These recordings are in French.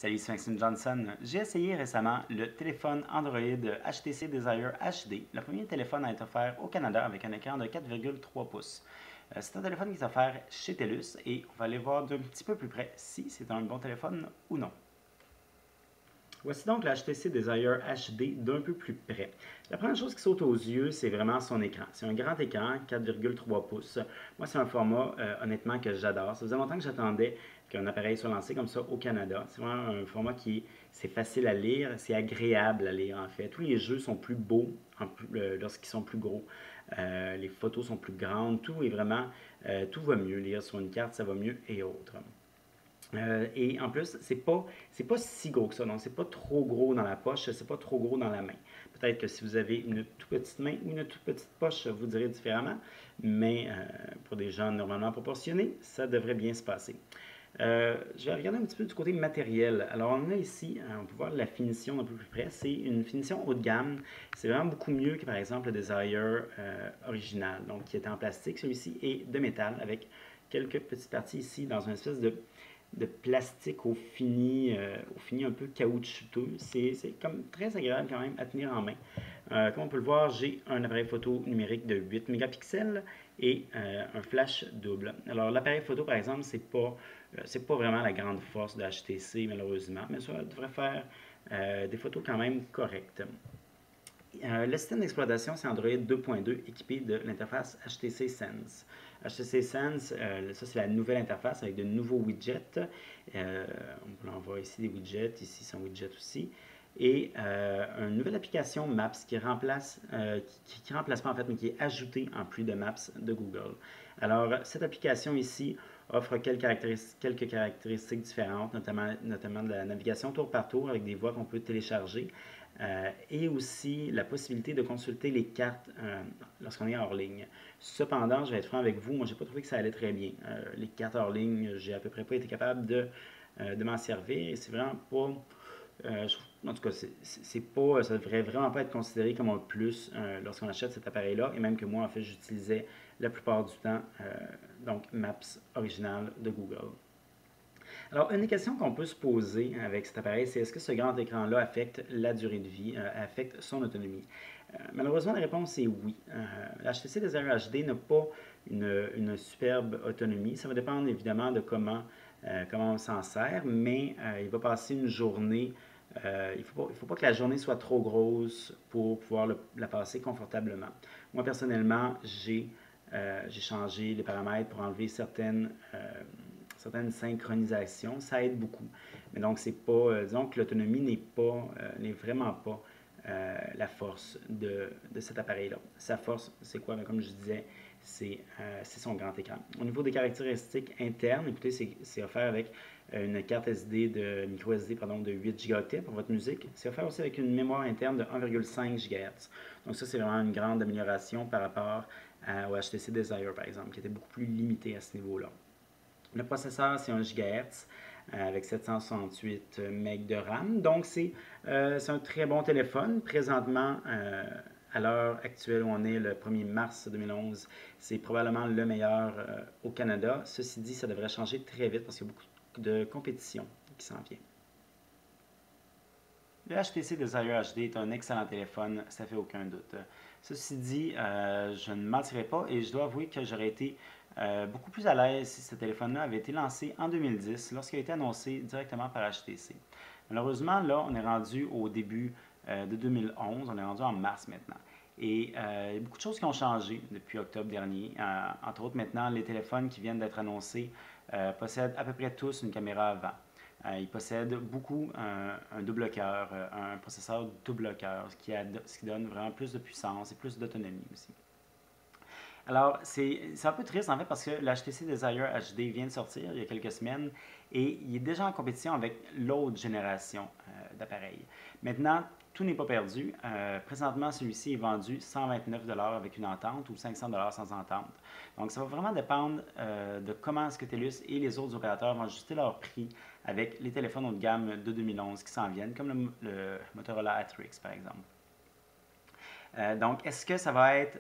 Salut, c'est Maxime Johnson. J'ai essayé récemment le téléphone Android HTC Desire HD, le premier téléphone à être offert au Canada avec un écran de 4,3 pouces. C'est un téléphone qui est offert chez TELUS et on va aller voir d'un petit peu plus près si c'est un bon téléphone ou non. Voici donc la HTC Desire HD d'un peu plus près. La première chose qui saute aux yeux, c'est vraiment son écran. C'est un grand écran, 4,3 pouces. Moi, c'est un format, honnêtement, que j'adore. Ça faisait longtemps que j'attendais qu'un appareil soit lancé comme ça au Canada. C'est vraiment un format c'est facile à lire, c'est agréable à lire, en fait. Tous les jeux sont plus beaux lorsqu'ils sont plus gros. Les photos sont plus grandes. Tout est vraiment, tout va mieux. Lire sur une carte, ça va mieux et autres. Et en plus, c'est pas si gros que ça. Donc, c'est pas trop gros dans la poche, c'est pas trop gros dans la main. Peut-être que si vous avez une toute petite main ou une toute petite poche, vous direz différemment. Mais pour des gens normalement proportionnés, ça devrait bien se passer. Je vais regarder un petit peu du côté matériel. Alors, on a ici, on peut voir la finition d'un peu plus près. C'est une finition haut de gamme. C'est vraiment beaucoup mieux que, par exemple, le Desire original, donc qui était en plastique. Celui-ci est de métal avec quelques petites parties ici dans une espèce de plastique au fini un peu caoutchouteux. C'est comme très agréable quand même à tenir en main. Comme on peut le voir, j'ai un appareil photo numérique de 8 mégapixels et un flash double. Alors l'appareil photo par exemple, c'est pas vraiment la grande force de HTC malheureusement, mais ça devrait faire des photos quand même correctes. Le système d'exploitation, c'est Android 2.2 équipé de l'interface HTC Sense. HTC Sense, ça c'est la nouvelle interface avec de nouveaux widgets. On voit ici des widgets, ici c'est un widget aussi. Et une nouvelle application Maps qui remplace, qui remplace pas en fait, mais qui est ajoutée en plus de Maps de Google. Alors, cette application ici offre quelques caractéristiques différentes, notamment de la navigation tour par tour avec des voies qu'on peut télécharger. Et aussi la possibilité de consulter les cartes lorsqu'on est hors ligne. Cependant, je vais être franc avec vous, moi j'ai pas trouvé que ça allait très bien. Les cartes hors ligne, j'ai à peu près pas été capable de m'en servir et c'est vraiment pas. En tout cas, c'est pas, ça devrait vraiment pas être considéré comme un plus lorsqu'on achète cet appareil-là, et même que moi, en fait, j'utilisais la plupart du temps donc Maps original de Google. Alors, une des questions qu'on peut se poser avec cet appareil, c'est est-ce que ce grand écran-là affecte la durée de vie, affecte son autonomie? Malheureusement, la réponse est oui. L'HTC Desire HD n'a pas une superbe autonomie. Ça va dépendre évidemment de comment on s'en sert, mais il va passer une journée. Il ne faut pas que la journée soit trop grosse pour pouvoir la passer confortablement. Moi, personnellement, j'ai changé les paramètres pour enlever certaines synchronisations. Ça aide beaucoup. Mais donc, c'est pas, disons que l'autonomie n'est vraiment pas la force de cet appareil-là. Sa force, c'est quoi? Bien, comme je disais, c'est son grand écran. Au niveau des caractéristiques internes, écoutez, c'est offert avec une carte micro SD de 8 Go pour votre musique. C'est offert aussi avec une mémoire interne de 1,5 GHz. Donc ça, c'est vraiment une grande amélioration par rapport au HTC Desire, par exemple, qui était beaucoup plus limité à ce niveau-là. Le processeur, c'est 1 GHz avec 768 MB de RAM. Donc, c'est un très bon téléphone. Présentement, à l'heure actuelle où on est, le 1er mars 2011, c'est probablement le meilleur au Canada. Ceci dit, ça devrait changer très vite parce qu'il y a beaucoup de compétition qui s'en vient. Le HTC Desire HD est un excellent téléphone, ça fait aucun doute. Ceci dit, je ne mentirai pas et je dois avouer que j'aurais été beaucoup plus à l'aise si ce téléphone-là avait été lancé en 2010 lorsqu'il a été annoncé directement par HTC. Malheureusement, là, on est rendu au début de 2011, on est rendu en mars maintenant. Et il y a beaucoup de choses qui ont changé depuis octobre dernier. Entre autres, maintenant, les téléphones qui viennent d'être annoncés possèdent à peu près tous une caméra avant. Ils possèdent beaucoup un double cœur, un processeur double cœur, ce qui donne vraiment plus de puissance et plus d'autonomie aussi. Alors, c'est un peu triste en fait parce que l'HTC Desire HD vient de sortir il y a quelques semaines et il est déjà en compétition avec l'autre génération d'appareils. Maintenant, tout n'est pas perdu. Présentement, celui-ci est vendu 129 $ avec une entente ou 500 $ sans entente. Donc, ça va vraiment dépendre de comment est-ce que TELUS et les autres opérateurs vont ajuster leur prix avec les téléphones haut de gamme de 2011 qui s'en viennent, comme le Motorola Atrix par exemple. Donc, est-ce que ça va être,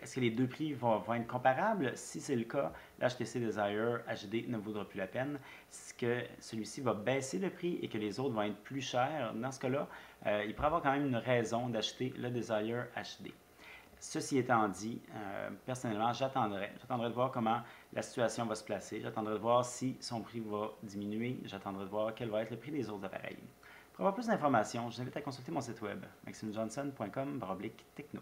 est-ce que les deux prix vont être comparables? Si c'est le cas, l'HTC Desire HD ne vaudra plus la peine. Est-ce que celui-ci va baisser le prix et que les autres vont être plus chers? Dans ce cas-là, il pourrait avoir quand même une raison d'acheter le Desire HD. Ceci étant dit, personnellement, j'attendrai de voir comment la situation va se placer. J'attendrai de voir si son prix va diminuer. J'attendrai de voir quel va être le prix des autres appareils. Pour avoir plus d'informations, je vous invite à consulter mon site web maximejohnson.com/techno.